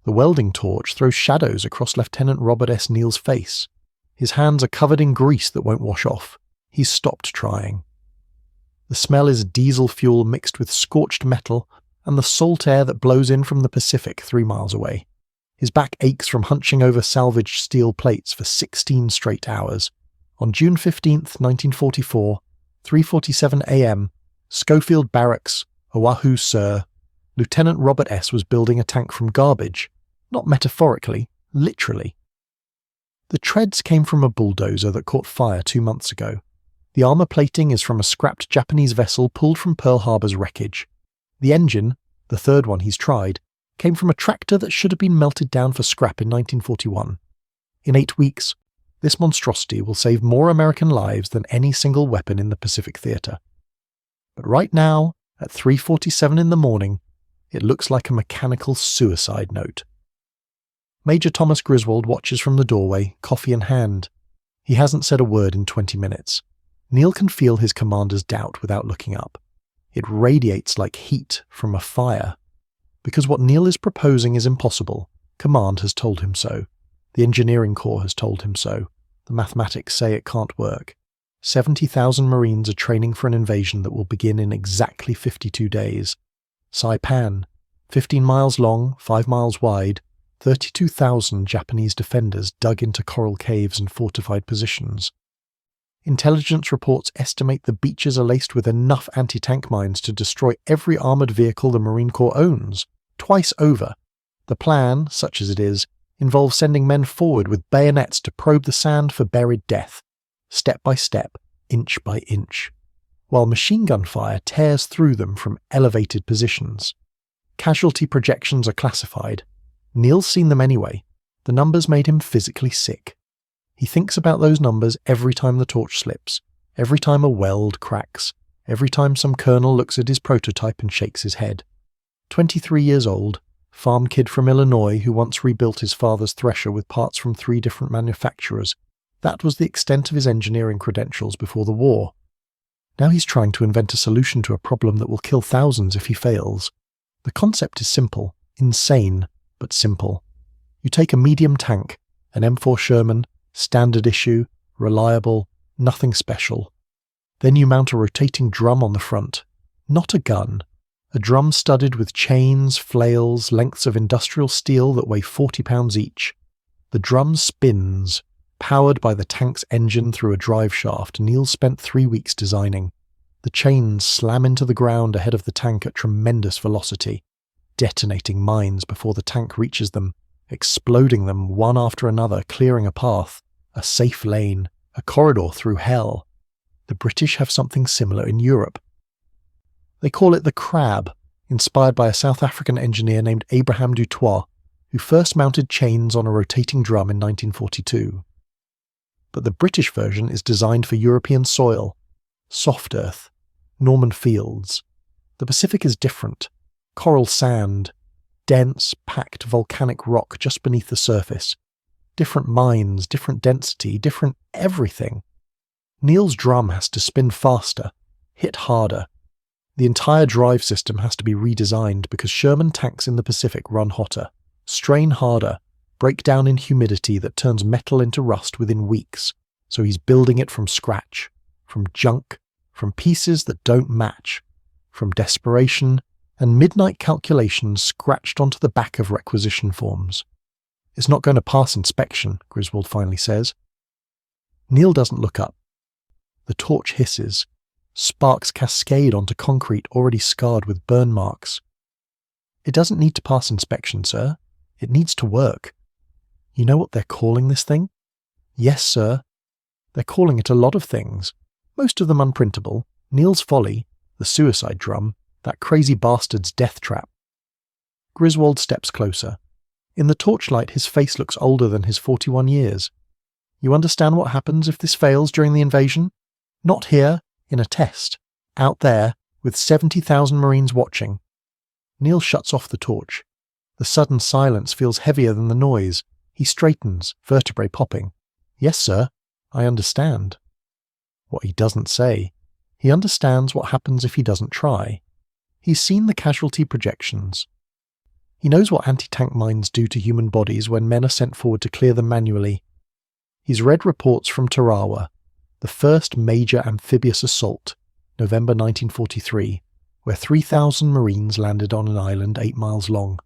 The welding torch throws shadows across Lieutenant Robert S. Neel's face. His hands are covered in grease that won't wash off. He's stopped trying. The smell is diesel fuel mixed with scorched metal and the salt air that blows in from the Pacific 3 miles away. His back aches from hunching over salvaged steel plates for 16 straight hours. On June 15th, 1944, 3:47 a.m., Schofield Barracks, Oahu, Sir, Lieutenant Robert S. was building a tank from garbage. Not metaphorically, literally. The treads came from a bulldozer that caught fire 2 months ago. The armour plating is from a scrapped Japanese vessel pulled from Pearl Harbor's wreckage. The engine, the third one he's tried, came from a tractor that should have been melted down for scrap in 1941. In 8 weeks, this monstrosity will save more American lives than any single weapon in the Pacific Theatre. But right now, at 3:47 in the morning, it looks like a mechanical suicide note. Major Thomas Griswold watches from the doorway, coffee in hand. He hasn't said a word in 20 minutes. Neel can feel his commander's doubt without looking up. It radiates like heat from a fire. Because what Neel is proposing is impossible. Command has told him so. The engineering corps has told him so. The mathematics say it can't work. 70,000 Marines are training for an invasion that will begin in exactly 52 days. Saipan, 15 miles long, 5 miles wide, 32,000 Japanese defenders dug into coral caves and fortified positions. Intelligence reports estimate the beaches are laced with enough anti-tank mines to destroy every armoured vehicle the Marine Corps owns, twice over. The plan, such as it is, involves sending men forward with bayonets to probe the sand for buried death, step by step, inch by inch, while machine gun fire tears through them from elevated positions. Casualty projections are classified. Neel's seen them anyway. The numbers made him physically sick. He thinks about those numbers every time the torch slips, every time a weld cracks, every time some colonel looks at his prototype and shakes his head. 23 years old, farm kid from Illinois who once rebuilt his father's thresher with parts from 3 different manufacturers. That was the extent of his engineering credentials before the war. Now he's trying to invent a solution to a problem that will kill thousands if he fails. The concept is simple, insane, but simple. You take a medium tank, an M4 Sherman, standard issue, reliable, nothing special. Then you mount a rotating drum on the front. Not a gun. A drum studded with chains, flails, lengths of industrial steel that weigh 40 pounds each. The drum spins, powered by the tank's engine through a drive shaft Neel spent 3 weeks designing. The chains slam into the ground ahead of the tank at tremendous velocity, detonating mines before the tank reaches them, exploding them one after another, clearing a path, a safe lane, a corridor through hell. The British have something similar in Europe. They call it the Crab, inspired by a South African engineer named Abraham Dutoit, who first mounted chains on a rotating drum in 1942. But the British version is designed for European soil, soft earth, Norman fields. The Pacific is different. Coral sand, dense, packed volcanic rock just beneath the surface. Different mines, different density, different everything. Neel's drum has to spin faster, hit harder. The entire drive system has to be redesigned because Sherman tanks in the Pacific run hotter, strain harder, break down in humidity that turns metal into rust within weeks. So he's building it from scratch, from junk, from pieces that don't match, from desperation and midnight calculations scratched onto the back of requisition forms. It's not going to pass inspection, Griswold finally says. Neel doesn't look up. The torch hisses. Sparks cascade onto concrete already scarred with burn marks. It doesn't need to pass inspection, sir. It needs to work. You know what they're calling this thing? Yes, sir. They're calling it a lot of things, most of them unprintable. Neel's Folly, the suicide drum, that crazy bastard's death trap. Griswold steps closer. In the torchlight, his face looks older than his 41 years. You understand what happens if this fails during the invasion? Not here, in a test. Out there, with 70,000 Marines watching. Neel shuts off the torch. The sudden silence feels heavier than the noise. He straightens, vertebrae popping. Yes, sir, I understand. What he doesn't say. He understands what happens if he doesn't try. He's seen the casualty projections. He knows what anti-tank mines do to human bodies when men are sent forward to clear them manually. He's read reports from Tarawa, the first major amphibious assault, November 1943, where 3,000 Marines landed on an island 8 miles long.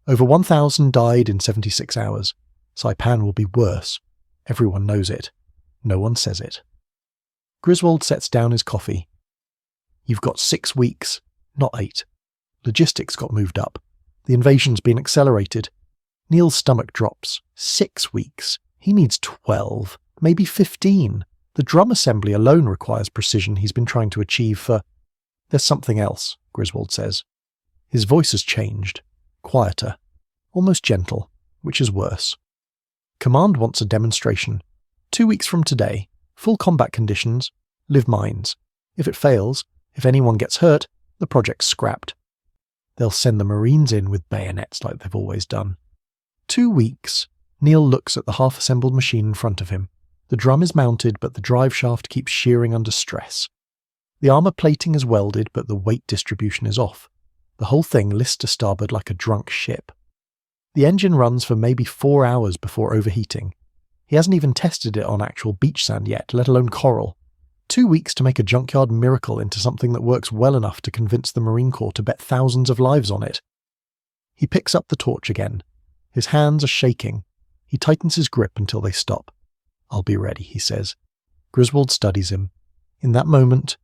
Over 1,000 died in 76 hours. Saipan will be worse. Everyone knows it. No one says it. Griswold sets down his coffee. You've got 6 weeks, not 8. Logistics got moved up. The invasion's been accelerated. Neel's stomach drops. 6 weeks. He needs 12, maybe 15. The drum assembly alone requires precision he's been trying to achieve for... There's something else, Griswold says. His voice has changed. Quieter. Almost gentle, which is worse. Command wants a demonstration. 2 weeks from today. Full combat conditions. Live mines. If it fails, if anyone gets hurt, the project's scrapped. They'll send the Marines in with bayonets like they've always done. 2 weeks. Neel looks at the half-assembled machine in front of him. The drum is mounted, but the drive shaft keeps shearing under stress. The armour plating is welded, but the weight distribution is off. The whole thing lists to starboard like a drunk ship. The engine runs for maybe 4 hours before overheating. He hasn't even tested it on actual beach sand yet, let alone coral. 2 weeks to make a junkyard miracle into something that works well enough to convince the Marine Corps to bet thousands of lives on it. He picks up the torch again. His hands are shaking. He tightens his grip until they stop. I'll be ready, he says. Griswold studies him. In that moment,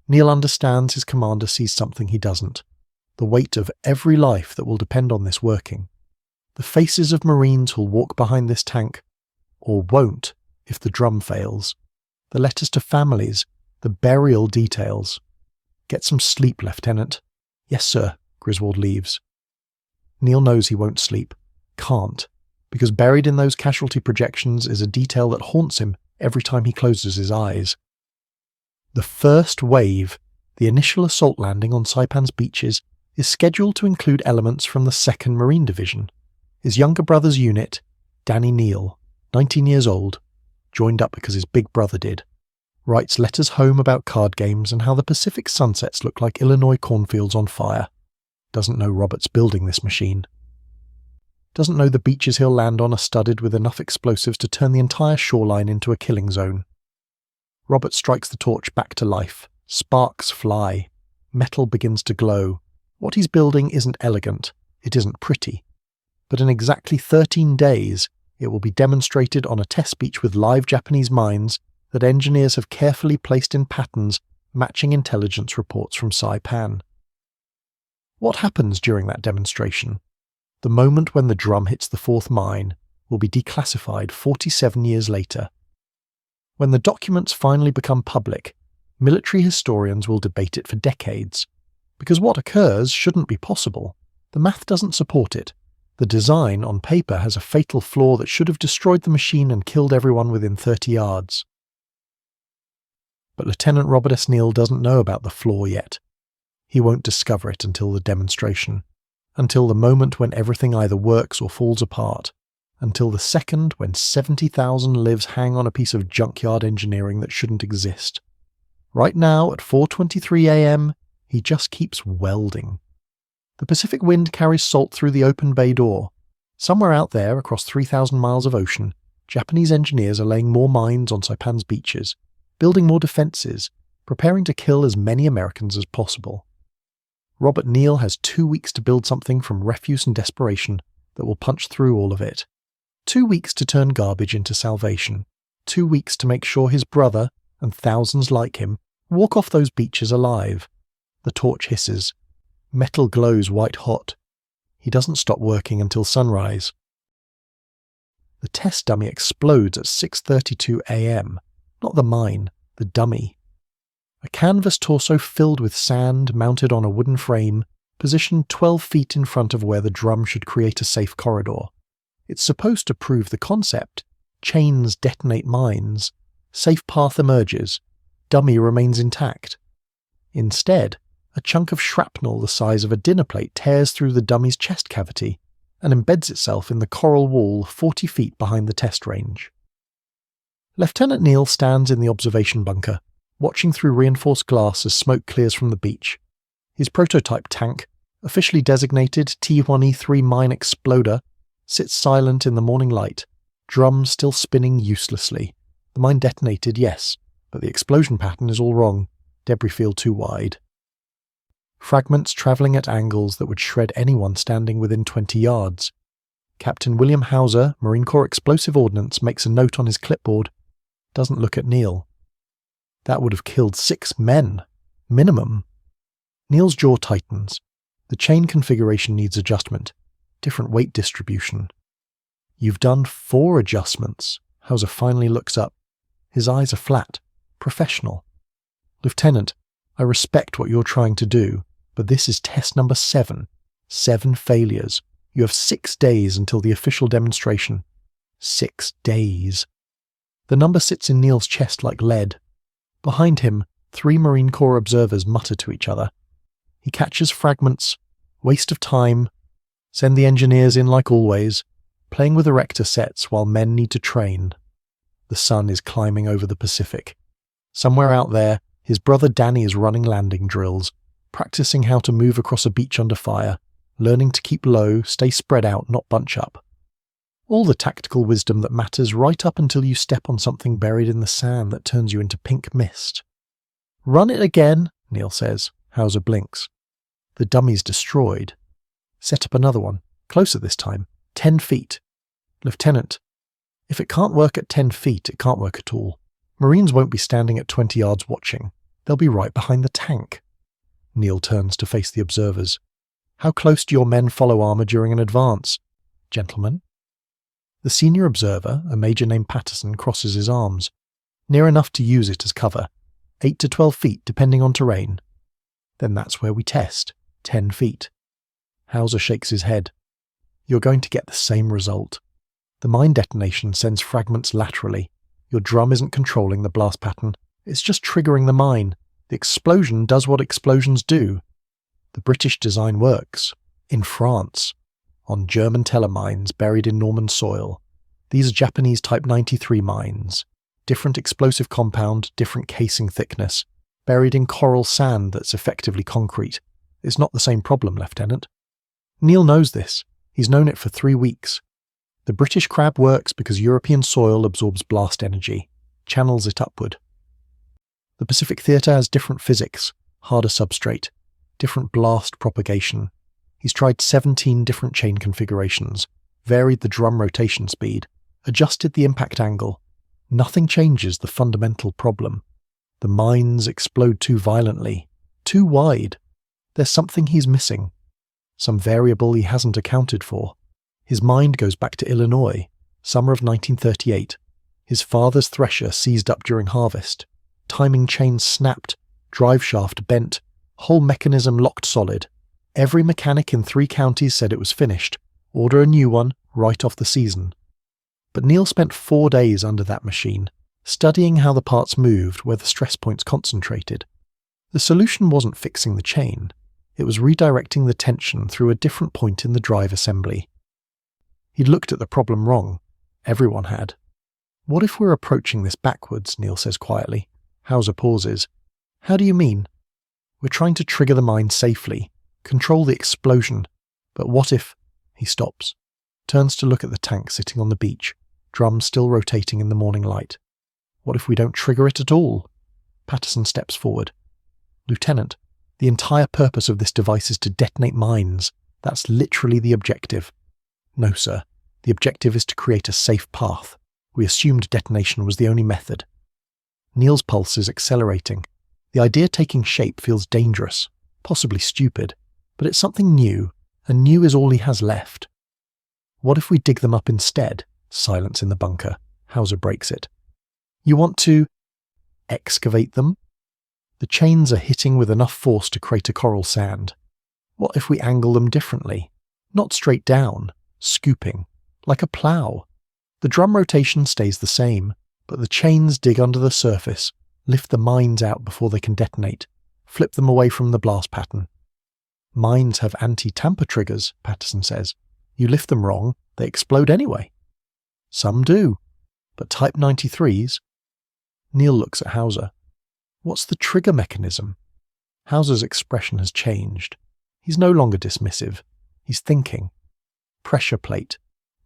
Neel understands his commander sees something he doesn't. The weight of every life that will depend on this working. The faces of Marines who'll walk behind this tank, or won't if the drum fails. The letters to families, the burial details. Get some sleep, Lieutenant. Yes, sir. Griswold leaves. Neel knows he won't sleep. Can't. Because buried in those casualty projections is a detail that haunts him every time he closes his eyes. The first wave, the initial assault landing on Saipan's beaches, is scheduled to include elements from the 2nd Marine Division. His younger brother's unit, Danny Neel, 19 years old, joined up because his big brother did, writes letters home about card games and how the Pacific sunsets look like Illinois cornfields on fire. Doesn't know Robert's building this machine. Doesn't know the beaches he'll land on are studded with enough explosives to turn the entire shoreline into a killing zone. Robert strikes the torch back to life. Sparks fly. Metal begins to glow. What he's building isn't elegant. It isn't pretty. But in exactly 13 days, it will be demonstrated on a test beach with live Japanese mines that engineers have carefully placed in patterns matching intelligence reports from Saipan. What happens during that demonstration? The moment when the drum hits the 4th mine will be declassified 47 years later. When the documents finally become public, military historians will debate it for decades. Because what occurs shouldn't be possible. The math doesn't support it. The design on paper has a fatal flaw that should have destroyed the machine and killed everyone within 30 yards. But Lieutenant Robert S. Neel doesn't know about the flaw yet. He won't discover it until the demonstration. Until the moment when everything either works or falls apart. Until the second when 70,000 lives hang on a piece of junkyard engineering that shouldn't exist. Right now, at 4:23 a.m., he just keeps welding. The Pacific wind carries salt through the open bay door. Somewhere out there, across 3,000 miles of ocean, Japanese engineers are laying more mines on Saipan's beaches, building more defences, preparing to kill as many Americans as possible. Robert Neel has 2 weeks to build something from refuse and desperation that will punch through all of it. 2 weeks to turn garbage into salvation. 2 weeks to make sure his brother, and thousands like him, walk off those beaches alive. The torch hisses. Metal glows white hot. He doesn't stop working until sunrise. The test dummy explodes at 6:32 a.m. Not the mine, the dummy. A canvas torso filled with sand mounted on a wooden frame, positioned 12 feet in front of where the drum should create a safe corridor. It's supposed to prove the concept. Chains detonate mines. Safe path emerges. Dummy remains intact. Instead, a chunk of shrapnel the size of a dinner plate tears through the dummy's chest cavity and embeds itself in the coral wall 40 feet behind the test range. Lieutenant Neel stands in the observation bunker, watching through reinforced glass as smoke clears from the beach. His prototype tank, officially designated T1E3 Mine Exploder, sits silent in the morning light, drum still spinning uselessly. The mine detonated, yes, but the explosion pattern is all wrong. Debris field too wide. Fragments travelling at angles that would shred anyone standing within 20 yards. Captain William Hauser, Marine Corps Explosive Ordnance, makes a note on his clipboard. Doesn't look at Neel. That would have killed 6 men. Minimum. Neel's jaw tightens. The chain configuration needs adjustment. Different weight distribution. You've done 4 adjustments. Hauser finally looks up. His eyes are flat. Professional. Lieutenant, I respect what you're trying to do, but this is test number 7. 7 failures. You have 6 days until the official demonstration. 6 days. The number sits in Neel's chest like lead. Behind him, 3 Marine Corps observers mutter to each other. He catches fragments. Waste of time. Send the engineers in like always, playing with erector sets while men need to train. The sun is climbing over the Pacific. Somewhere out there, his brother Danny is running landing drills, practicing how to move across a beach under fire, learning to keep low, stay spread out, not bunch up. All the tactical wisdom that matters right up until you step on something buried in the sand that turns you into pink mist. Run it again, Neel says. Hauser blinks. The dummy's destroyed. Set up another one, closer this time, 10 feet. Lieutenant, if it can't work at 10 feet, it can't work at all. Marines won't be standing at 20 yards watching. They'll be right behind the tank. Neel turns to face the observers. How close do your men follow armour during an advance? Gentlemen? The senior observer, a major named Patterson, crosses his arms. Near enough to use it as cover. 8 to 12 feet, depending on terrain. Then that's where we test. 10 feet. Hauser shakes his head. You're going to get the same result. The mine detonation sends fragments laterally. Your drum isn't controlling the blast pattern. It's just triggering the mine. The explosion does what explosions do. The British design works. In France. On German telemines buried in Norman soil. These are Japanese Type 93 mines. Different explosive compound, different casing thickness. Buried in coral sand that's effectively concrete. It's not the same problem, Lieutenant. Neel knows this. He's known it for 3 weeks. The British crab works because European soil absorbs blast energy, channels it upward. The Pacific Theatre has different physics, harder substrate, different blast propagation. He's tried 17 different chain configurations, varied the drum rotation speed, adjusted the impact angle. Nothing changes the fundamental problem. The mines explode too violently, too wide. There's something he's missing. Some variable he hasn't accounted for. His mind goes back to Illinois, summer of 1938. His father's thresher seized up during harvest. Timing chain snapped, drive shaft bent, whole mechanism locked solid. Every mechanic in 3 counties said it was finished. Order a new one, right off the season. But Neel spent 4 days under that machine, studying how the parts moved where the stress points concentrated. The solution wasn't fixing the chain. It was redirecting the tension through a different point in the drive assembly. He'd looked at the problem wrong. Everyone had. What if we're approaching this backwards, Neel says quietly. Hauser pauses. How do you mean? We're trying to trigger the mine safely, control the explosion. But what if... He stops, turns to look at the tank sitting on the beach, drum still rotating in the morning light. What if we don't trigger it at all? Patterson steps forward. Lieutenant, the entire purpose of this device is to detonate mines. That's literally the objective. No, sir. The objective is to create a safe path. We assumed detonation was the only method. Neel's pulse is accelerating. The idea taking shape feels dangerous, possibly stupid, but it's something new, and new is all he has left. What if we dig them up instead? Silence in the bunker. Hauser breaks it. You want to... excavate them? The chains are hitting with enough force to create a coral sand. What if we angle them differently? Not straight down, scooping, like a plough. The drum rotation stays the same, but the chains dig under the surface, lift the mines out before they can detonate, flip them away from the blast pattern. Mines have anti-tamper triggers, Patterson says. You lift them wrong, they explode anyway. Some do, but Type 93s... Neel looks at Hauser. What's the trigger mechanism? Hauser's expression has changed. He's no longer dismissive. He's thinking. Pressure plate.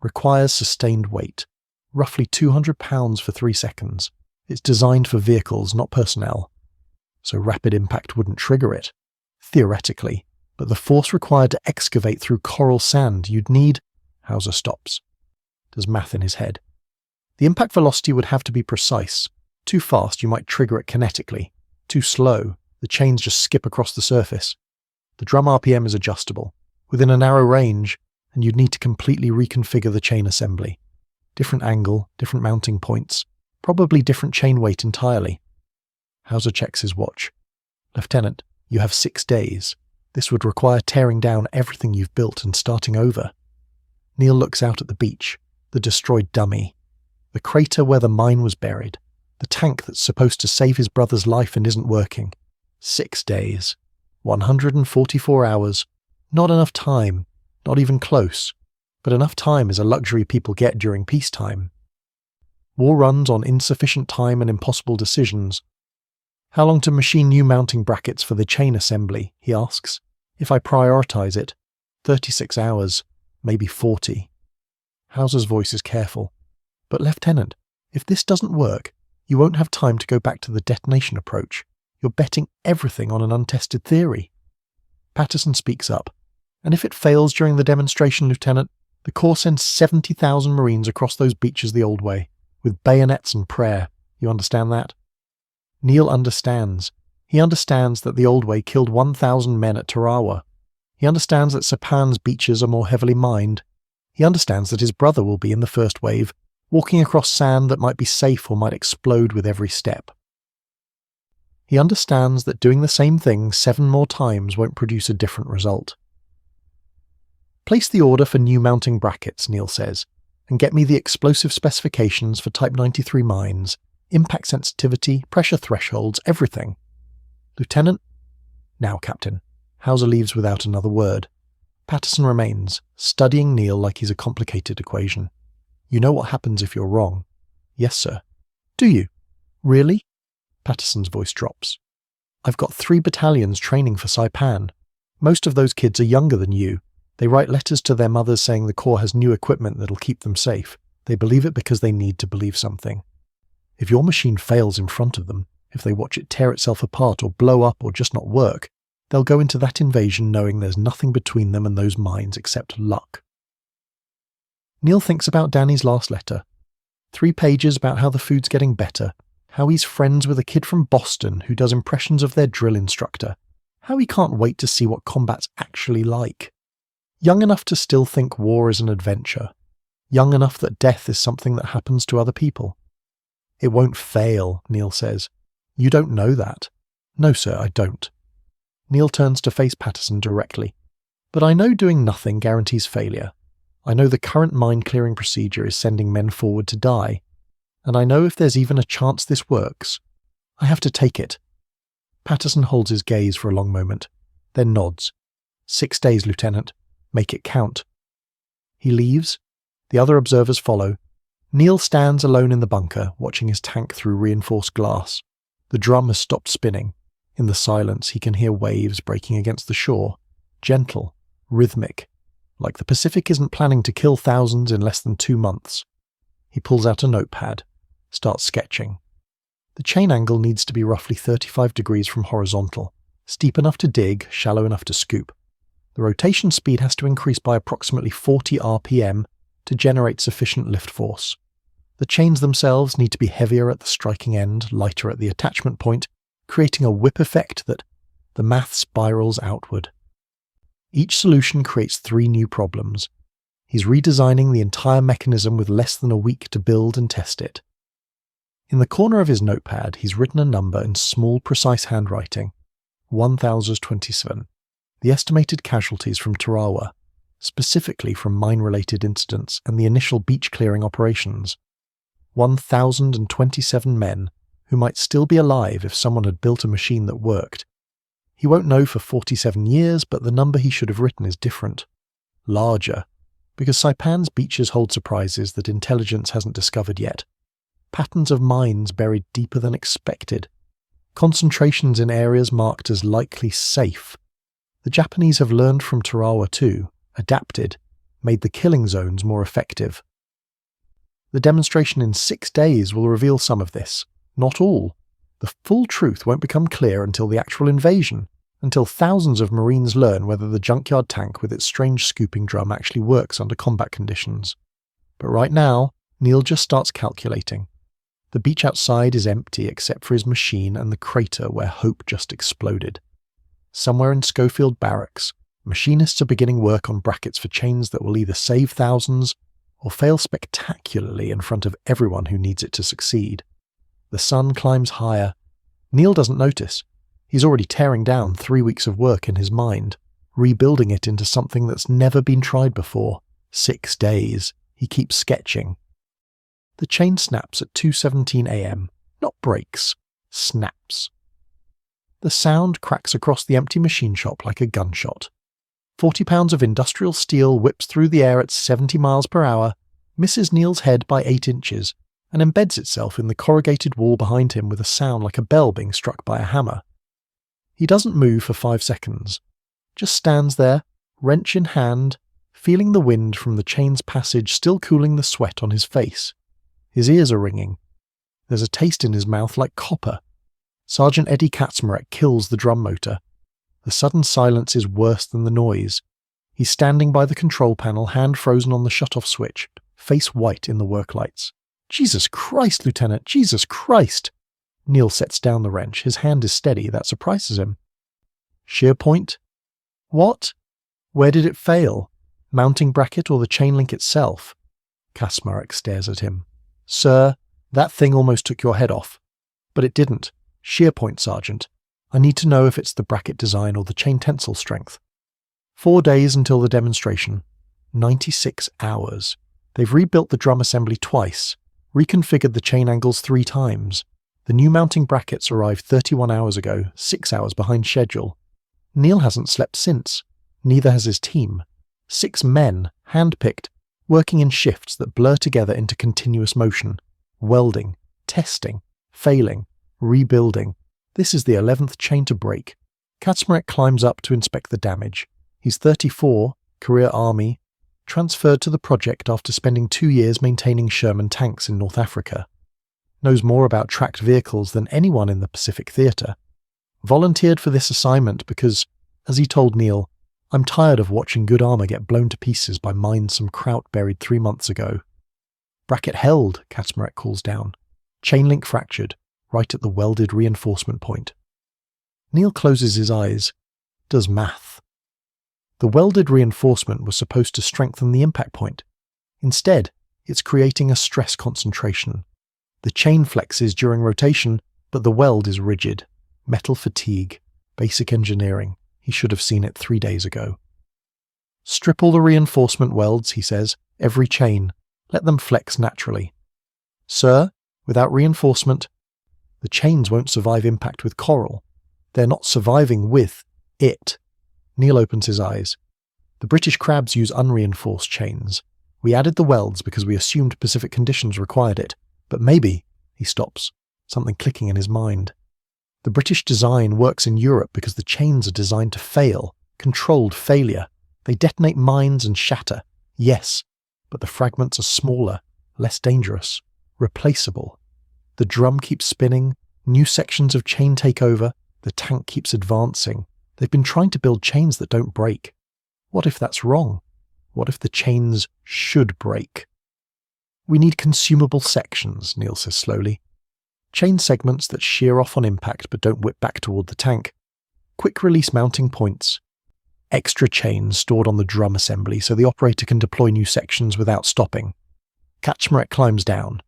Requires sustained weight. Roughly 200 pounds for 3 seconds. It's designed for vehicles, not personnel. So rapid impact wouldn't trigger it. Theoretically. But the force required to excavate through coral sand you'd need... Hauser stops. Does math in his head. The impact velocity would have to be precise. Too fast, you might trigger it kinetically. Too slow, the chains just skip across the surface. The drum RPM is adjustable, within a narrow range, and you'd need to completely reconfigure the chain assembly. Different angle, different mounting points, probably different chain weight entirely. Hauser checks his watch. Lieutenant, you have 6 days. This would require tearing down everything you've built and starting over. Neel looks out at the beach, the destroyed dummy, the crater where the mine was buried, the tank that's supposed to save his brother's life and isn't working. 6 days. 144 hours. Not enough time, not even close, but enough time is a luxury people get during peacetime. War runs on insufficient time and impossible decisions. How long to machine new mounting brackets for the chain assembly, he asks. If I prioritize it, 36 hours, maybe 40. Hauser's voice is careful. But Lieutenant, if this doesn't work, you won't have time to go back to the detonation approach. You're betting everything on an untested theory. Patterson speaks up. And if it fails during the demonstration, Lieutenant, the Corps sends 70,000 Marines across those beaches the old way, with bayonets and prayer. You understand that? Neel understands. He understands that the old way killed 1,000 men at Tarawa. He understands that Saipan's beaches are more heavily mined. He understands that his brother will be in the first wave, walking across sand that might be safe or might explode with every step. He understands that doing the same thing 7 more times won't produce a different result. Place the order for new mounting brackets, Neel says, and get me the explosive specifications for Type 93 mines, impact sensitivity, pressure thresholds, everything. Lieutenant? Now, Captain. Hauser leaves without another word. Patterson remains, studying Neel like he's a complicated equation. You know what happens if you're wrong. Yes, sir. Do you? Really? Patterson's voice drops. I've got 3 battalions training for Saipan. Most of those kids are younger than you. They write letters to their mothers saying the Corps has new equipment that'll keep them safe. They believe it because they need to believe something. If your machine fails in front of them, if they watch it tear itself apart or blow up or just not work, they'll go into that invasion knowing there's nothing between them and those mines except luck. Neel thinks about Danny's last letter. 3 pages about how the food's getting better, how he's friends with a kid from Boston who does impressions of their drill instructor, how he can't wait to see what combat's actually like. Young enough to still think war is an adventure. Young enough that death is something that happens to other people. It won't fail, Neel says. You don't know that. No, sir, I don't. Neel turns to face Patterson directly. But I know doing nothing guarantees failure. I know the current mine-clearing procedure is sending men forward to die. And I know if there's even a chance this works, I have to take it. Patterson holds his gaze for a long moment, then nods. 6 days, Lieutenant. Make it count. He leaves. The other observers follow. Neel stands alone in the bunker, watching his tank through reinforced glass. The drum has stopped spinning. In the silence, he can hear waves breaking against the shore. Gentle, rhythmic, like the Pacific isn't planning to kill thousands in less than 2 months. He pulls out a notepad, starts sketching. The chain angle needs to be roughly 35 degrees from horizontal, steep enough to dig, shallow enough to scoop. The rotation speed has to increase by approximately 40 RPM to generate sufficient lift force. The chains themselves need to be heavier at the striking end, lighter at the attachment point, creating a whip effect that the math spirals outward. Each solution creates 3 new problems. He's redesigning the entire mechanism with less than a week to build and test it. In the corner of his notepad, he's written a number in small, precise handwriting. 1027. The estimated casualties from Tarawa, specifically from mine-related incidents and the initial beach-clearing operations. 1,027 men who might still be alive if someone had built a machine that worked. He won't know for 47 years, but the number he should have written is different. Larger, because Saipan's beaches hold surprises that intelligence hasn't discovered yet. Patterns of mines buried deeper than expected. Concentrations in areas marked as likely safe. The Japanese have learned from Tarawa too, adapted, made the killing zones more effective. The demonstration in 6 days will reveal some of this, not all. The full truth won't become clear until the actual invasion, until thousands of Marines learn whether the junkyard tank with its strange scooping drum actually works under combat conditions. But right now, Neel just starts calculating. The beach outside is empty except for his machine and the crater where hope just exploded. Somewhere in Schofield Barracks, machinists are beginning work on brackets for chains that will either save thousands or fail spectacularly in front of everyone who needs it to succeed. The sun climbs higher. Neel doesn't notice. He's already tearing down 3 weeks of work in his mind, rebuilding it into something that's never been tried before. 6 days. He keeps sketching. The chain snaps at 2:17 a.m. Not breaks. Snaps. The sound cracks across the empty machine shop like a gunshot. 40 pounds of industrial steel whips through the air at 70 miles per hour, misses Neel's head by 8 inches, and embeds itself in the corrugated wall behind him with a sound like a bell being struck by a hammer. He doesn't move for 5 seconds, just stands there, wrench in hand, feeling the wind from the chain's passage still cooling the sweat on his face. His ears are ringing. There's a taste in his mouth like copper. Sergeant Eddie Kaczmarek kills the drum motor. The sudden silence is worse than the noise. He's standing by the control panel, hand frozen on the shut-off switch, face white in the work lights. "Jesus Christ, Lieutenant, Jesus Christ!" Neel sets down the wrench. His hand is steady. That surprises him. "Shear point? What? Where did it fail? Mounting bracket or the chain link itself?" Kaczmarek stares at him. "Sir, that thing almost took your head off." "But it didn't. Shear point, Sergeant. I need to know if it's the bracket design or the chain tensile strength." 4 days until the demonstration. 96 hours. They've rebuilt the drum assembly twice, reconfigured the chain angles 3 times. The new mounting brackets arrived 31 hours ago, 6 hours behind schedule. Neel hasn't slept since. Neither has his team. 6 men, hand-picked, working in shifts that blur together into continuous motion. Welding, testing, failing, rebuilding. This is the 11th chain to break. Kaczmarek climbs up to inspect the damage. He's 34, career Army, transferred to the project after spending 2 years maintaining Sherman tanks in North Africa. Knows more about tracked vehicles than anyone in the Pacific Theatre. Volunteered for this assignment because, as he told Neel, "I'm tired of watching good armour get blown to pieces by mines some kraut buried 3 months ago." "Bracket held," Kaczmarek calls down. "Chain link fractured, right at the welded reinforcement point." Neel closes his eyes. Does math. The welded reinforcement was supposed to strengthen the impact point. Instead, it's creating a stress concentration. The chain flexes during rotation, but the weld is rigid. Metal fatigue. Basic engineering. He should have seen it 3 days ago. "Strip all the reinforcement welds," he says, "every chain. Let them flex naturally." "Sir, without reinforcement, the chains won't survive impact with coral. They're not surviving with it." Neel opens his eyes. "The British crabs use unreinforced chains. We added the welds because we assumed Pacific conditions required it. But maybe," he stops, something clicking in his mind. "The British design works in Europe because the chains are designed to fail, controlled failure. They detonate mines and shatter. Yes, but the fragments are smaller, less dangerous, replaceable. The drum keeps spinning, new sections of chain take over, the tank keeps advancing. They've been trying to build chains that don't break. What if that's wrong? What if the chains should break?" "We need consumable sections," Neel says slowly. "Chain segments that shear off on impact but don't whip back toward the tank. Quick-release mounting points. Extra chains stored on the drum assembly so the operator can deploy new sections without stopping." Kaczmarek climbs down,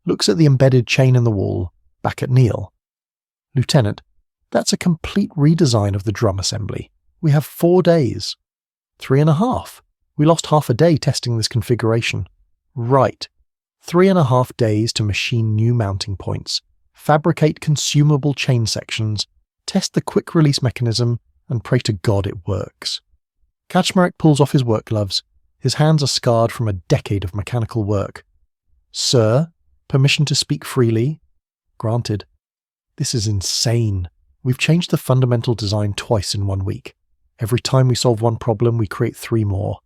looks at the embedded chain in the wall, back at Neel. "Lieutenant, that's a complete redesign of the drum assembly. We have 4 days. 3.5. We lost half a day testing this configuration." "Right. 3.5 days to machine new mounting points, fabricate consumable chain sections, test the quick-release mechanism, and pray to God it works." Kaczmarek pulls off his work gloves. His hands are scarred from a decade of mechanical work. "Sir, permission to speak freely?" "Granted." "This is insane. We've changed the fundamental design twice in 1 week. Every time we solve one problem, we create 3 more.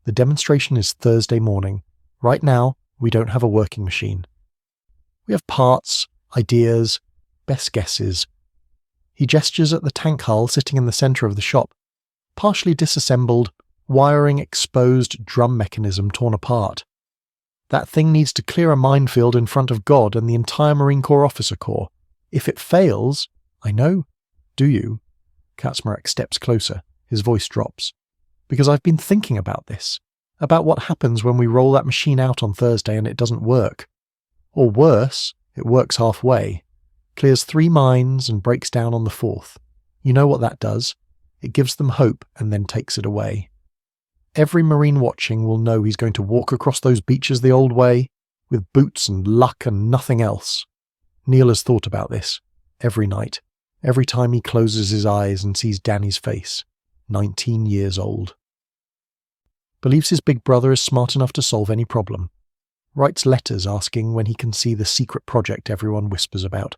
The demonstration is Thursday morning. Right now, we don't have a working machine. We have parts, ideas, best guesses. He gestures at the tank hull sitting in the centre of the shop. Partially disassembled, wiring exposed, drum mechanism torn apart. That thing needs to clear a minefield in front of God and the entire Marine Corps officer corps. If it fails, I know. Do you? Kaczmarek steps closer. His voice drops. Because I've been thinking about this. About what happens when we roll that machine out on Thursday and it doesn't work. Or worse, it works halfway. Clears 3 mines and breaks down on the 4th. You know what that does? It gives them hope and then takes it away. Every Marine watching will know he's going to walk across those beaches the old way, with boots and luck and nothing else. Neel has thought about this, every night, every time he closes his eyes and sees Danny's face, 19 years old. Believes his big brother is smart enough to solve any problem. Writes letters asking when he can see the secret project everyone whispers about.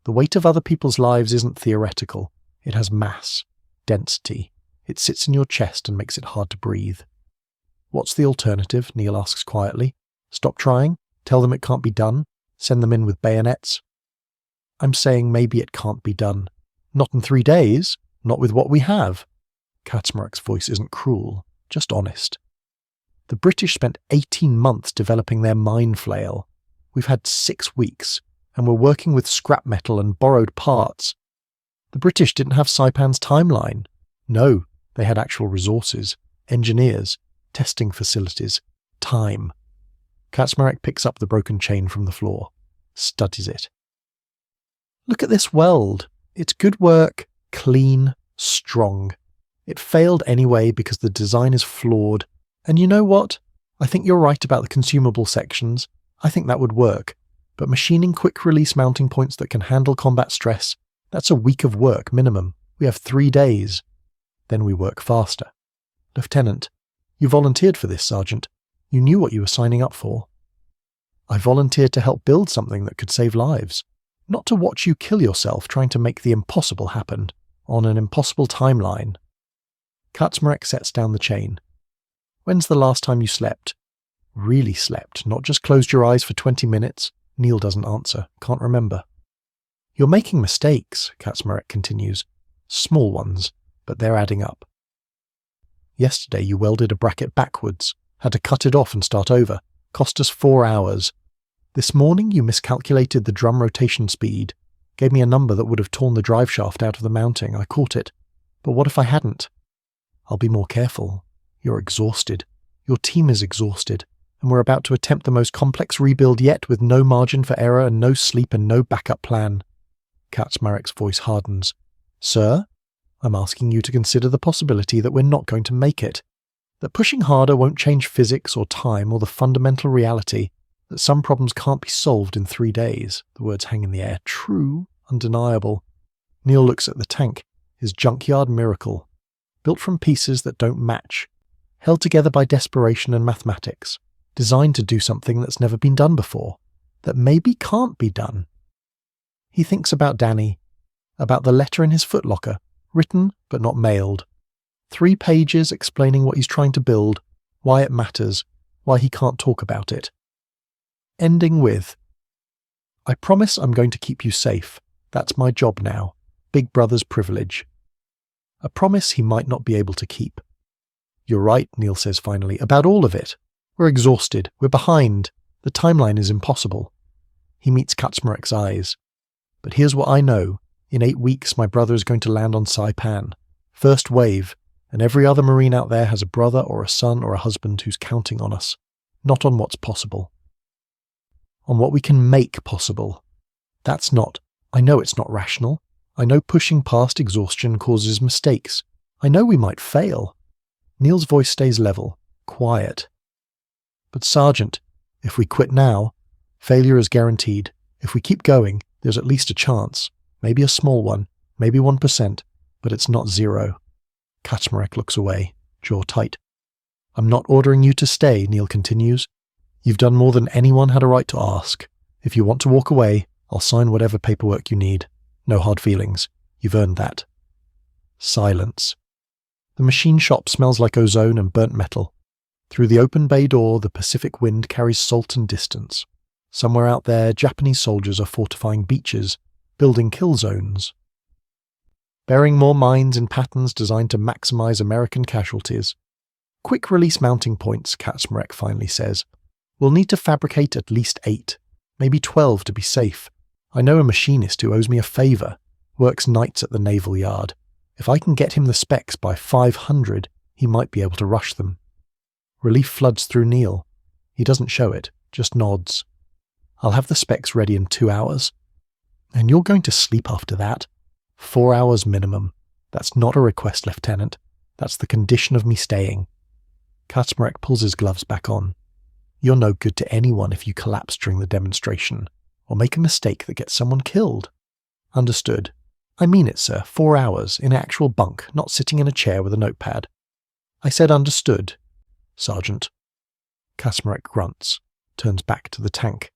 The weight of other people's lives isn't theoretical, it has mass, density. It sits in your chest and makes it hard to breathe. What's the alternative? Neel asks quietly. Stop trying? Tell them it can't be done? Send them in with bayonets? I'm saying maybe it can't be done. Not in 3 days. Not with what we have. Kaczmarek's voice isn't cruel, just honest. The British spent 18 months developing their mine flail. We've had 6 weeks, and we're working with scrap metal and borrowed parts. The British didn't have Saipan's timeline. No. They had actual resources, engineers, testing facilities, time. Kaczmarek picks up the broken chain from the floor, studies it. Look at this weld. It's good work, clean, strong. It failed anyway because the design is flawed. And you know what? I think you're right about the consumable sections. I think that would work. But machining quick-release mounting points that can handle combat stress, that's a week of work minimum. We have 3 days. Then we work faster. Lieutenant, you volunteered for this, Sergeant. You knew what you were signing up for. I volunteered to help build something that could save lives, not to watch you kill yourself trying to make the impossible happen, on an impossible timeline. Kaczmarek sets down the chain. When's the last time you slept? Really slept, not just closed your eyes for 20 minutes? Neel doesn't answer, can't remember. You're making mistakes, Kaczmarek continues. Small ones. But they're adding up. Yesterday you welded a bracket backwards, had to cut it off and start over, cost us 4 hours. This morning you miscalculated the drum rotation speed, gave me a number that would have torn the drive shaft out of the mounting. I caught it. But what if I hadn't? I'll be more careful. You're exhausted. Your team is exhausted, and we're about to attempt the most complex rebuild yet with no margin for error and no sleep and no backup plan. Kaczmarek's voice hardens. Sir? I'm asking you to consider the possibility that we're not going to make it, that pushing harder won't change physics or time or the fundamental reality, that some problems can't be solved in 3 days. The words hang in the air. True, undeniable. Neel looks at the tank, his junkyard miracle, built from pieces that don't match, held together by desperation and mathematics, designed to do something that's never been done before, that maybe can't be done. He thinks about Danny, about the letter in his footlocker, written but not mailed. 3 pages explaining what he's trying to build, why it matters, why he can't talk about it. Ending with, I promise I'm going to keep you safe. That's my job now. Big brother's privilege. A promise he might not be able to keep. You're right, Neel says finally, about all of it. We're exhausted. We're behind. The timeline is impossible. He meets Kaczmarek's eyes. But here's what I know. In 8 weeks, my brother is going to land on Saipan. First wave, and every other Marine out there has a brother or a son or a husband who's counting on us. Not on what's possible. On what we can make possible. That's not. I know it's not rational. I know pushing past exhaustion causes mistakes. I know we might fail. Neel's voice stays level, quiet. But Sergeant, if we quit now, failure is guaranteed. If we keep going, there's at least a chance. Maybe a small one, maybe 1%, but it's not 0. Kaczmarek looks away, jaw tight. I'm not ordering you to stay, Neel continues. You've done more than anyone had a right to ask. If you want to walk away, I'll sign whatever paperwork you need. No hard feelings. You've earned that. Silence. The machine shop smells like ozone and burnt metal. Through the open bay door, the Pacific wind carries salt and distance. Somewhere out there, Japanese soldiers are fortifying beaches, building kill zones. Burying more mines in patterns designed to maximize American casualties. Quick release mounting points, Kaczmarek finally says. We'll need to fabricate at least 8, maybe 12 to be safe. I know a machinist who owes me a favor, works nights at the naval yard. If I can get him the specs by 500, he might be able to rush them. Relief floods through Neel. He doesn't show it, just nods. I'll have the specs ready in 2 hours. And you're going to sleep after that? 4 hours minimum. That's not a request, Lieutenant. That's the condition of me staying. Kaczmarek pulls his gloves back on. You're no good to anyone if you collapse during the demonstration, or make a mistake that gets someone killed. Understood. I mean it, sir. 4 hours, in actual bunk, not sitting in a chair with a notepad. I said understood, Sergeant. Kaczmarek grunts, turns back to the tank,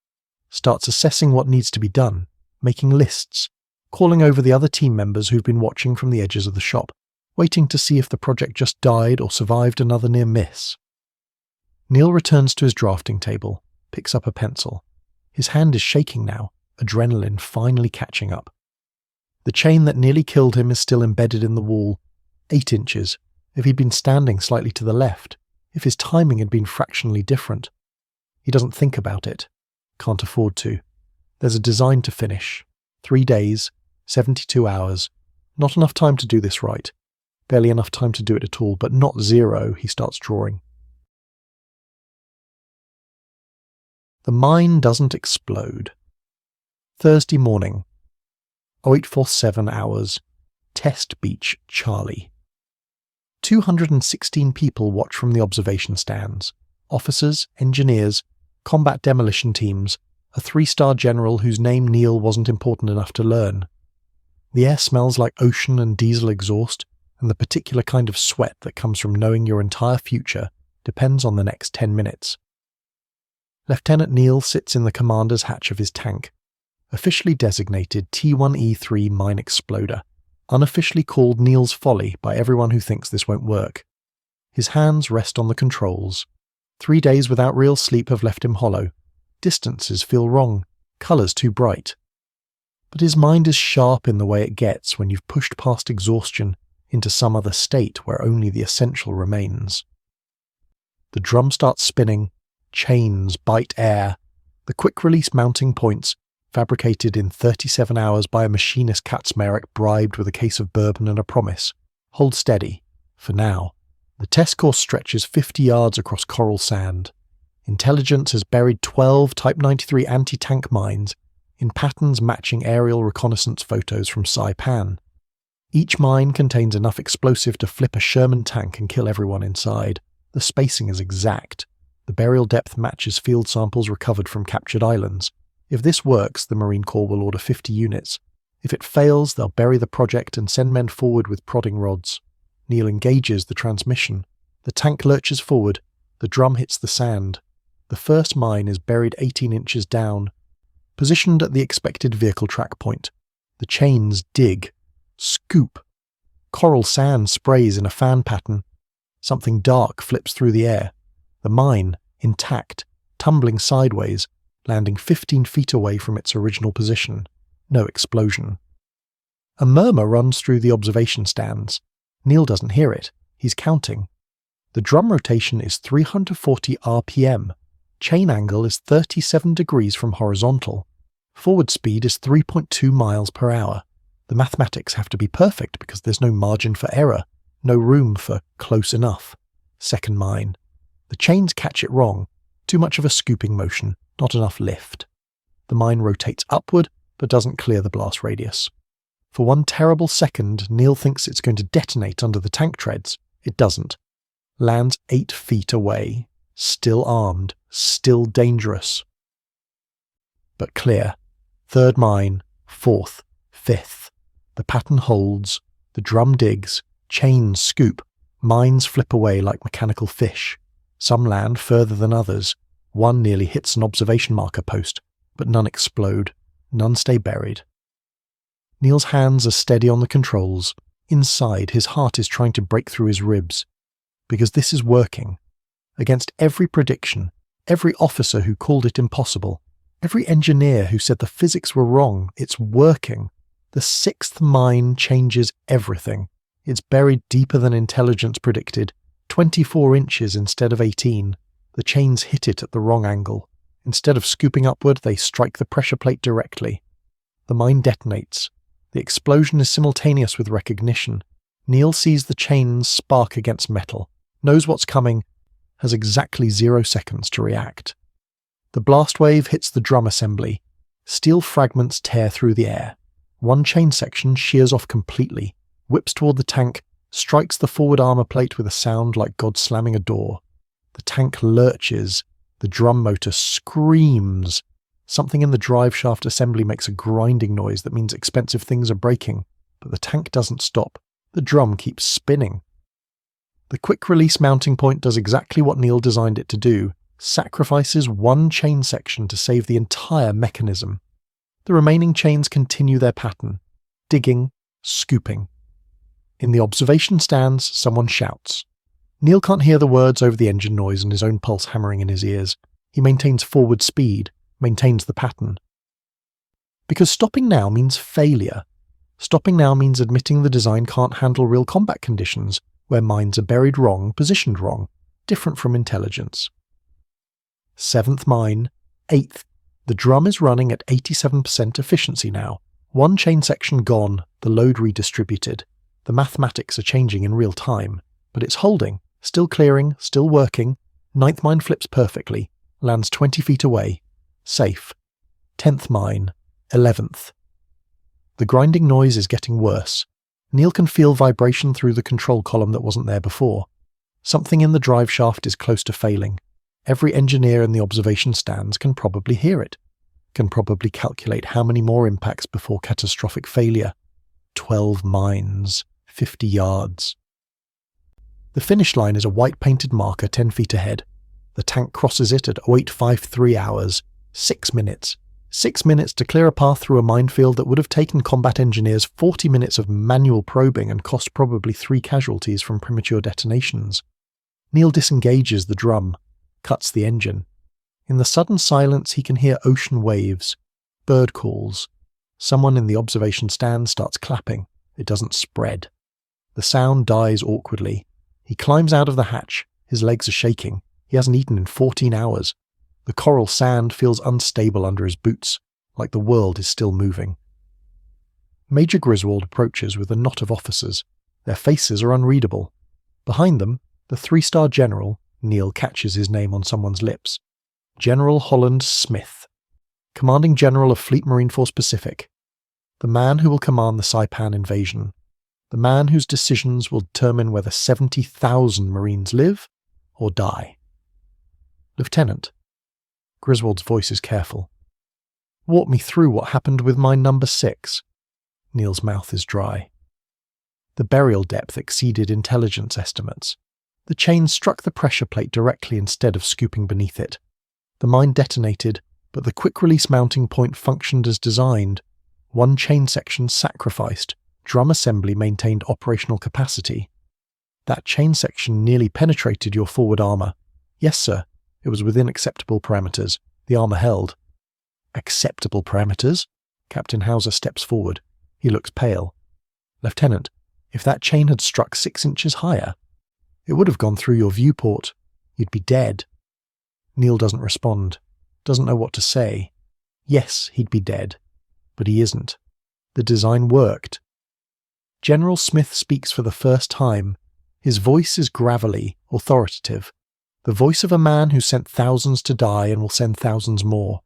starts assessing what needs to be done, making lists, calling over the other team members who've been watching from the edges of the shop, waiting to see if the project just died or survived another near miss. Neel returns to his drafting table, picks up a pencil. His hand is shaking now, adrenaline finally catching up. The chain that nearly killed him is still embedded in the wall, 8 inches, if he'd been standing slightly to the left, if his timing had been fractionally different. He doesn't think about it, can't afford to. There's a design to finish. 3 days, 72 hours, not enough time to do this right. Barely enough time to do it at all, but not 0, he starts drawing. The mine doesn't explode. Thursday morning. 0847 hours. Test Beach, Charlie. 216 people watch from the observation stands. Officers, engineers, combat demolition teams, a 3-star general whose name Neel wasn't important enough to learn. The air smells like ocean and diesel exhaust, and the particular kind of sweat that comes from knowing your entire future depends on the next 10 minutes. Lieutenant Neel sits in the commander's hatch of his tank, officially designated T1E3 Mine Exploder, unofficially called Neel's Folly by everyone who thinks this won't work. His hands rest on the controls. 3 days without real sleep have left him hollow. Distances feel wrong, colours too bright. But his mind is sharp in the way it gets when you've pushed past exhaustion into some other state where only the essential remains. The drum starts spinning, chains bite air, the quick-release mounting points, fabricated in 37 hours by a machinist Kaczmarek bribed with a case of bourbon and a promise, hold steady, for now. The test course stretches 50 yards across coral sand. Intelligence has buried 12 Type 93 anti-tank mines in patterns matching aerial reconnaissance photos from Saipan. Each mine contains enough explosive to flip a Sherman tank and kill everyone inside. The spacing is exact. The burial depth matches field samples recovered from captured islands. If this works, the Marine Corps will order 50 units. If it fails, they'll bury the project and send men forward with prodding rods. Neel engages the transmission. The tank lurches forward. The drum hits the sand. The first mine is buried 18 inches down, positioned at the expected vehicle track point. The chains dig, scoop. Coral sand sprays in a fan pattern. Something dark flips through the air. The mine, intact, tumbling sideways, landing 15 feet away from its original position. No explosion. A murmur runs through the observation stands. Neel doesn't hear it. He's counting. The drum rotation is 340 RPM. Chain angle is 37 degrees from horizontal. Forward speed is 3.2 miles per hour. The mathematics have to be perfect because there's no margin for error, no room for close enough. Second mine. The chains catch it wrong. Too much of a scooping motion, not enough lift. The mine rotates upward, but doesn't clear the blast radius. For one terrible second, Neel thinks it's going to detonate under the tank treads. It doesn't. Lands 8 feet away. Still armed. Still dangerous. But clear. Third mine. Fourth. Fifth. The pattern holds. The drum digs. Chains scoop. Mines flip away like mechanical fish. Some land further than others. One nearly hits an observation marker post, but none explode. None stay buried. Neel's hands are steady on the controls. Inside, his heart is trying to break through his ribs. Because this is working. Against every prediction, every officer who called it impossible, every engineer who said the physics were wrong, it's working. The 6th mine changes everything. It's buried deeper than intelligence predicted, 24 inches instead of 18. The chains hit it at the wrong angle. Instead of scooping upward, they strike the pressure plate directly. The mine detonates. The explosion is simultaneous with recognition. Neel sees the chains spark against metal, knows what's coming, has exactly 0 seconds to react. The blast wave hits the drum assembly. Steel fragments tear through the air. One chain section shears off completely, whips toward the tank, strikes the forward armor plate with a sound like God slamming a door. The tank lurches. The drum motor screams. Something in the drive shaft assembly makes a grinding noise that means expensive things are breaking, but the tank doesn't stop. The drum keeps spinning. The quick-release mounting point does exactly what Neel designed it to do, sacrifices one chain section to save the entire mechanism. The remaining chains continue their pattern, digging, scooping. In the observation stands, someone shouts. Neel can't hear the words over the engine noise and his own pulse hammering in his ears. He maintains forward speed, maintains the pattern. Because stopping now means failure. Stopping now means admitting the design can't handle real combat conditions, where mines are buried wrong, positioned wrong, different from intelligence. 7th mine, 8th. The drum is running at 87% efficiency now. One chain section gone, the load redistributed. The mathematics are changing in real time, but it's holding, still clearing, still working. 9th mine flips perfectly, lands 20 feet away. Safe. 10th mine, 11th. The grinding noise is getting worse. Neel can feel vibration through the control column that wasn't there before. Something in the drive shaft is close to failing. Every engineer in the observation stands can probably hear it, can probably calculate how many more impacts before catastrophic failure. 12 mines, 50 yards. The finish line is a white-painted marker 10 feet ahead. The tank crosses it at 0853 hours, 6 minutes. 6 minutes to clear a path through a minefield that would have taken combat engineers 40 minutes of manual probing and cost probably 3 casualties from premature detonations. Neel disengages the drum, cuts the engine. In the sudden silence he can hear ocean waves, bird calls. Someone in the observation stand starts clapping. It doesn't spread. The sound dies awkwardly. He climbs out of the hatch. His legs are shaking. He hasn't eaten in 14 hours. The coral sand feels unstable under his boots, like the world is still moving. Major Griswold approaches with a knot of officers. Their faces are unreadable. Behind them, the 3-star general, Neel catches his name on someone's lips. General Holland Smith, commanding general of Fleet Marine Force Pacific. The man who will command the Saipan invasion. The man whose decisions will determine whether 70,000 Marines live or die. Lieutenant. Griswold's voice is careful. Walk me through what happened with mine number 6. Neel's mouth is dry. The burial depth exceeded intelligence estimates. The chain struck the pressure plate directly instead of scooping beneath it. The mine detonated, but the quick-release mounting point functioned as designed. One chain section sacrificed. Drum assembly maintained operational capacity. That chain section nearly penetrated your forward armor. Yes, sir. It was within acceptable parameters. The armor held. Acceptable parameters? Captain Hauser steps forward. He looks pale. Lieutenant, if that chain had struck 6 inches higher, it would have gone through your viewport. You'd be dead. Neel doesn't respond. Doesn't know what to say. Yes, he'd be dead. But he isn't. The design worked. General Smith speaks for the first time. His voice is gravelly, authoritative. The voice of a man who sent thousands to die and will send thousands more.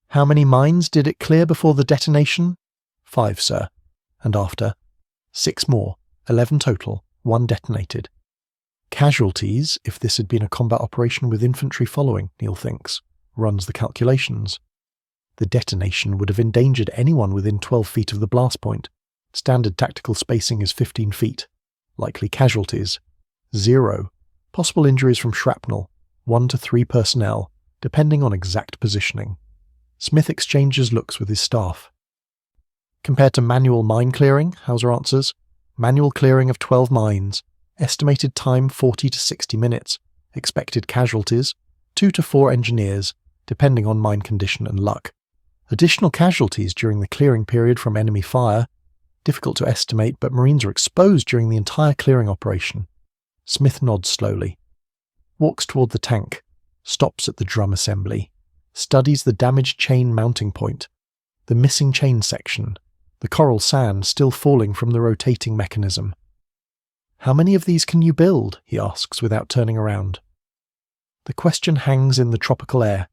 How many mines did it clear before the detonation? 5, sir. And after? 6 more. 11 total. 1 detonated. Casualties, if this had been a combat operation with infantry following, Neel thinks. Runs the calculations. The detonation would have endangered anyone within 12 feet of the blast point. Standard tactical spacing is 15 feet. Likely casualties. 0. Possible injuries from shrapnel. 1 to 3 personnel, depending on exact positioning. Smith exchanges looks with his staff. Compared to manual mine clearing, Hauser answers, Manual clearing of 12 mines. Estimated time 40 to 60 minutes. Expected casualties 2 to 4 engineers, depending on mine condition and luck. Additional casualties during the clearing period from enemy fire. Difficult to estimate, but Marines are exposed during the entire clearing operation. Smith nods slowly. Walks toward the tank. Stops at the drum assembly. Studies the damaged chain mounting point. The missing chain section. The coral sand still falling from the rotating mechanism. "How many of these can you build?" he asks without turning around. The question hangs in the tropical air.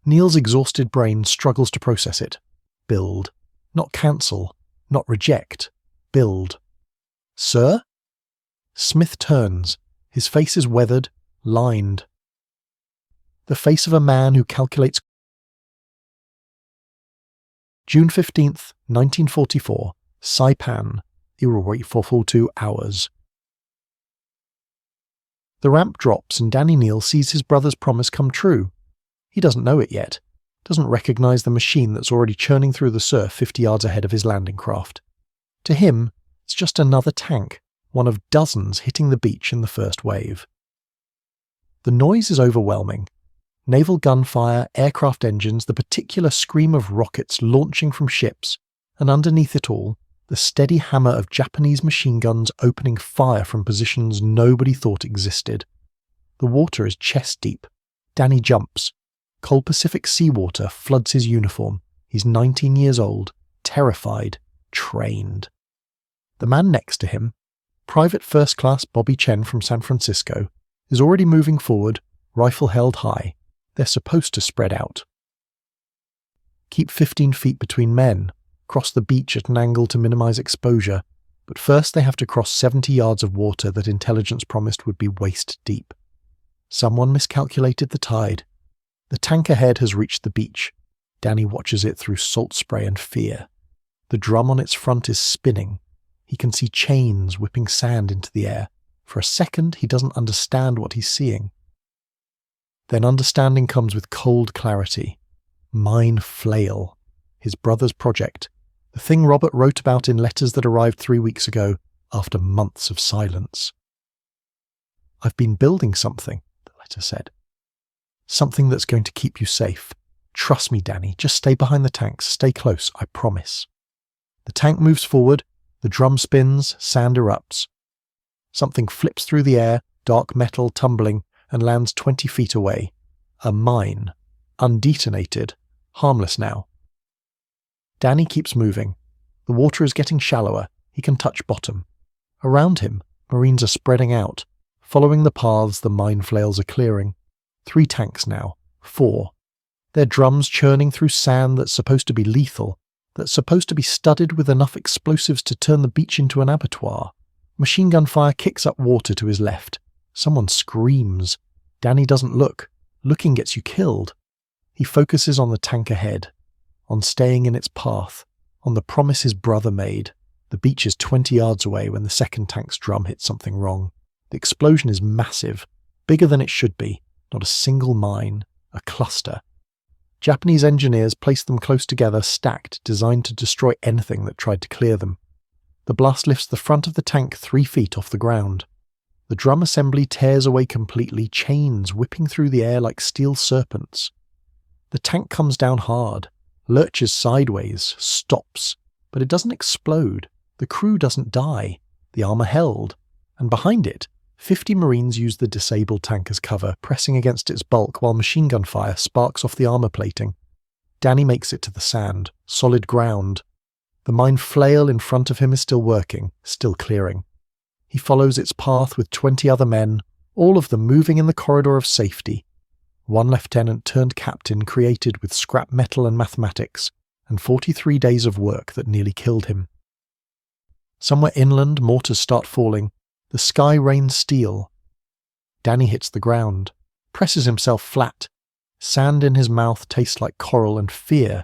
Neel's exhausted brain struggles to process it. Build. Not cancel. Not reject. Build. "Sir?" Smith turns. His face is weathered, lined. The face of a man who calculates. June 15th, 1944. Saipan. 442 hours. The ramp drops and Danny Neel sees his brother's promise come true. He doesn't know it yet, doesn't recognize the machine that's already churning through the surf 50 yards ahead of his landing craft. To him, it's just another tank, one of dozens hitting the beach in the first wave. The noise is overwhelming. Naval gunfire, aircraft engines, the particular scream of rockets launching from ships, and underneath it all, the steady hammer of Japanese machine guns opening fire from positions nobody thought existed. The water is chest deep. Danny jumps. Cold Pacific seawater floods his uniform. He's 19 years old, terrified, trained. The man next to him, Private First Class Bobby Chen from San Francisco, is already moving forward, rifle held high. They're supposed to spread out. Keep 15 feet between men. Cross the beach at an angle to minimize exposure, but first they have to cross 70 yards of water that intelligence promised would be waist deep. Someone miscalculated the tide. The tank ahead has reached the beach. Danny watches it through salt spray and fear. The drum on its front is spinning. He can see chains whipping sand into the air. For a second, he doesn't understand what he's seeing. Then understanding comes with cold clarity. Mine flail. His brother's project. The thing Robert wrote about in letters that arrived 3 weeks ago, after months of silence. "I've been building something," the letter said. "Something that's going to keep you safe. Trust me, Danny, just stay behind the tanks, stay close, I promise." The tank moves forward, the drum spins, sand erupts. Something flips through the air, dark metal tumbling, and lands 20 feet away. A mine. Undetonated. Harmless now. Danny keeps moving. The water is getting shallower. He can touch bottom. Around him, Marines are spreading out, following the paths the mine flails are clearing. 3 tanks now. 4. Their drums churning through sand that's supposed to be lethal, that's supposed to be studded with enough explosives to turn the beach into an abattoir. Machine gun fire kicks up water to his left. Someone screams. Danny doesn't look. Looking gets you killed. He focuses on the tank ahead, on staying in its path, on the promise his brother made. The beach is 20 yards away when the second tank's drum hits something wrong. The explosion is massive, bigger than it should be. Not a single mine, a cluster. Japanese engineers placed them close together, stacked, designed to destroy anything that tried to clear them. The blast lifts the front of the tank 3 feet off the ground. The drum assembly tears away completely, chains whipping through the air like steel serpents. The tank comes down hard, lurches sideways, stops, but it doesn't explode. The crew doesn't die. The armor held. And behind it, 50 Marines use the disabled tank as cover, pressing against its bulk while machine gun fire sparks off the armor plating. Danny makes it to the sand, solid ground. The mine flail in front of him is still working, still clearing. He follows its path with 20 other men, all of them moving in the corridor of safety. One lieutenant turned captain created with scrap metal and mathematics, and 43 days of work that nearly killed him. Somewhere inland, mortars start falling. The sky rains steel. Danny hits the ground, presses himself flat. Sand in his mouth tastes like coral and fear,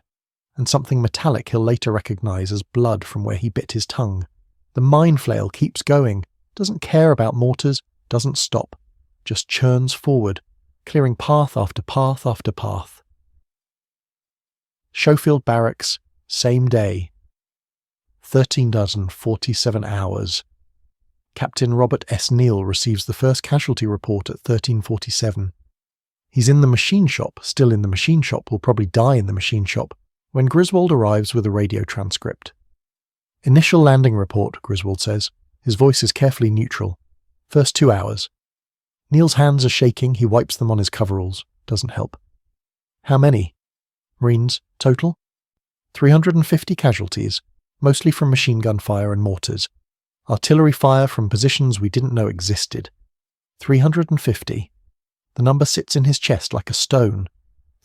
and something metallic he'll later recognize as blood from where he bit his tongue. The mine flail keeps going, doesn't care about mortars, doesn't stop, just churns forward, clearing path after path after path. Schofield Barracks, same day. 13 dozen 47 hours. Captain Robert S. Neel receives the first casualty report at 13:47. He's in the machine shop, still in the machine shop, will probably die in the machine shop, when Griswold arrives with a radio transcript. Initial landing report, Griswold says. His voice is carefully neutral. First 2 hours. Neel's hands are shaking, he wipes them on his coveralls. Doesn't help. How many? Marines, total? 350 casualties, mostly from machine gun fire and mortars. Artillery fire from positions we didn't know existed. 350. The number sits in his chest like a stone.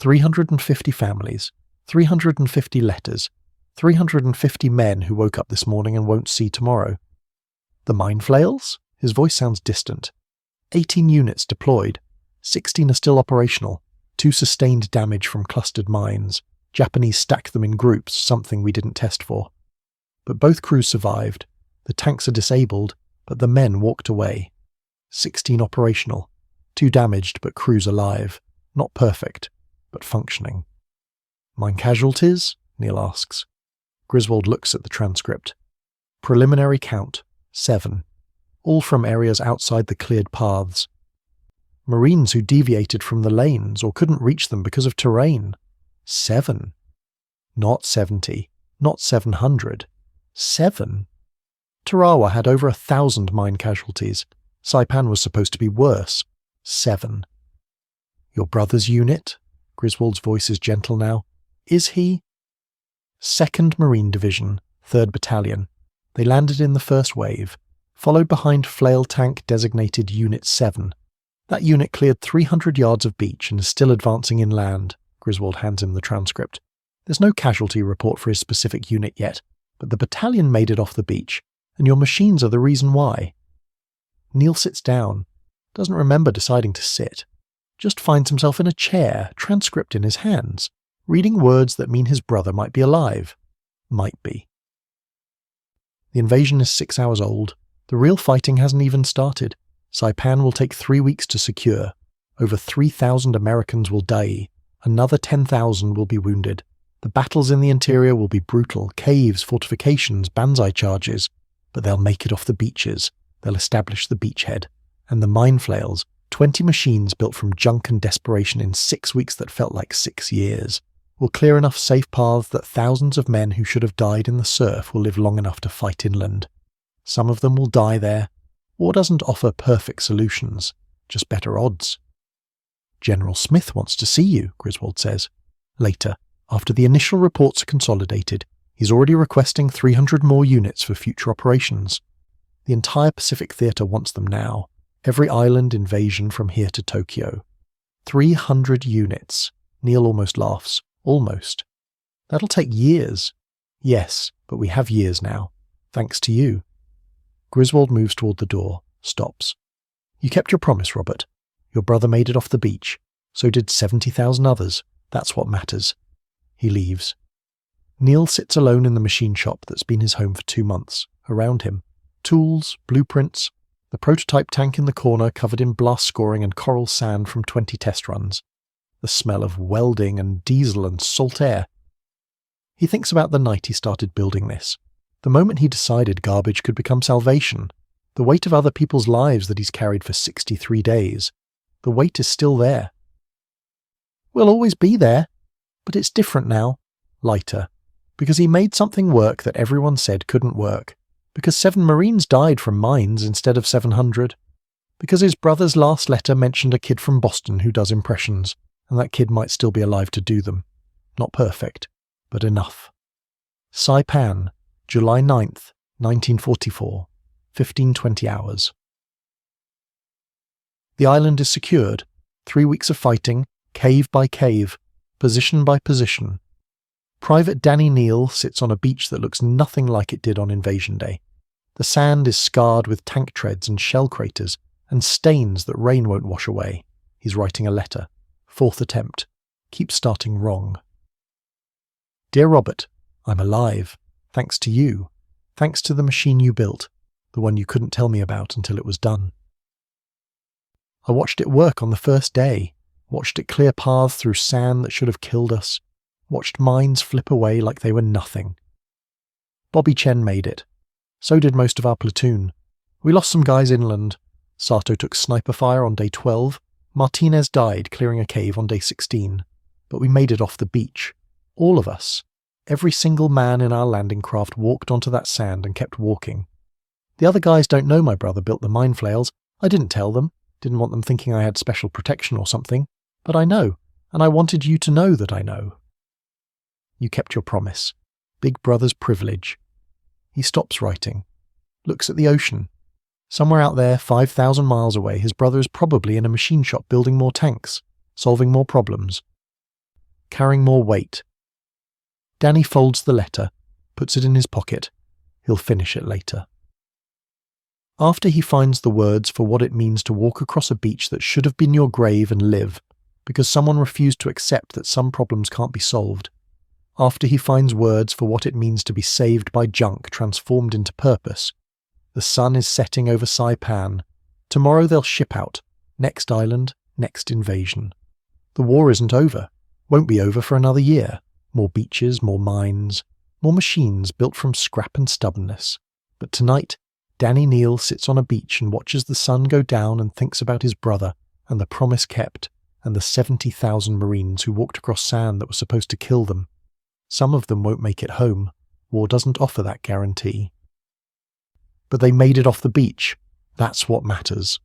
350 families. 350 letters. 350 men who woke up this morning and won't see tomorrow. The mine flails? His voice sounds distant. 18 units deployed. 16 are still operational. 2 sustained damage from clustered mines. Japanese stacked them in groups, something we didn't test for. But both crews survived. The tanks are disabled, but the men walked away. 16 operational. 2 damaged, but crews alive. Not perfect, but functioning. Mine casualties? Neel asks. Griswold looks at the transcript. Preliminary count, 7. All from areas outside the cleared paths. Marines who deviated from the lanes or couldn't reach them because of terrain. 7. Not 70. Not 700. 7. Tarawa had over 1,000 mine casualties. Saipan was supposed to be worse. 7. Your brother's unit? Griswold's voice is gentle now. Is he? 2nd Marine Division, 3rd Battalion. They landed in the first wave, followed behind flail tank designated Unit 7. That unit cleared 300 yards of beach and is still advancing inland. Griswold hands him the transcript. There's no casualty report for his specific unit yet, but the battalion made it off the beach, and your machines are the reason why. Neel sits down, doesn't remember deciding to sit, just finds himself in a chair, transcript in his hands, reading words that mean his brother might be alive. Might be. The invasion is 6 hours old. The real fighting hasn't even started. Saipan will take 3 weeks to secure. Over 3,000 Americans will die. Another 10,000 will be wounded. The battles in the interior will be brutal. Caves, fortifications, banzai charges. But they'll make it off the beaches. They'll establish the beachhead. And the mine flails, 20 machines built from junk and desperation in 6 weeks that felt like 6 years, will clear enough safe paths that thousands of men who should have died in the surf will live long enough to fight inland. Some of them will die there. War doesn't offer perfect solutions, just better odds. General Smith wants to see you, Griswold says. Later, after the initial reports are consolidated, he's already requesting 300 more units for future operations. The entire Pacific Theatre wants them now. Every island invasion from here to Tokyo. 300 units. Neel almost laughs. Almost. That'll take years. Yes, but we have years now. Thanks to you. Griswold moves toward the door, stops. You kept your promise, Robert. Your brother made it off the beach. So did 70,000 others. That's what matters. He leaves. Neel sits alone in the machine shop that's been his home for 2 months. Around him, tools, blueprints, the prototype tank in the corner covered in blast scoring and coral sand from 20 test runs. The smell of welding and diesel and salt air. He thinks about the night he started building this. The moment he decided garbage could become salvation. The weight of other people's lives that he's carried for 63 days. The weight is still there. We'll always be there, but it's different now. Lighter. Because he made something work that everyone said couldn't work. Because 7 Marines died from mines instead of 700. Because his brother's last letter mentioned a kid from Boston who does impressions, and that kid might still be alive to do them. Not perfect, but enough. Saipan, July 9th, 1944, 15:20 hours. The island is secured. 3 weeks of fighting, cave by cave, position by position. Private Danny Neel sits on a beach that looks nothing like it did on Invasion Day. The sand is scarred with tank treads and shell craters, and stains that rain won't wash away. He's writing a letter. 4th attempt. Keeps starting wrong. Dear Robert, I'm alive. Thanks to you. Thanks to the machine you built, the one you couldn't tell me about until it was done. I watched it work on the first day, watched it clear paths through sand that should have killed us, watched mines flip away like they were nothing. Bobby Chen made it. So did most of our platoon. We lost some guys inland. Sato took sniper fire on day 12. Martinez died clearing a cave on day 16. But we made it off the beach. All of us. Every single man in our landing craft walked onto that sand and kept walking. The other guys don't know my brother built the mine flails. I didn't tell them. Didn't want them thinking I had special protection or something. But I know. And I wanted you to know that I know. You kept your promise. Big brother's privilege. He stops writing. Looks at the ocean. Somewhere out there, 5,000 miles away, his brother is probably in a machine shop building more tanks, solving more problems, carrying more weight. Danny folds the letter, puts it in his pocket. He'll finish it later. After he finds the words for what it means to walk across a beach that should have been your grave and live, because someone refused to accept that some problems can't be solved. After he finds words for what it means to be saved by junk transformed into purpose, the sun is setting over Saipan. Tomorrow they'll ship out. Next island, next invasion. The war isn't over. Won't be over for another year. More beaches, more mines, more machines built from scrap and stubbornness. But tonight, Danny Neel sits on a beach and watches the sun go down and thinks about his brother and the promise kept and the 70,000 Marines who walked across sand that was supposed to kill them. Some of them won't make it home. War doesn't offer that guarantee. But they made it off the beach. That's what matters.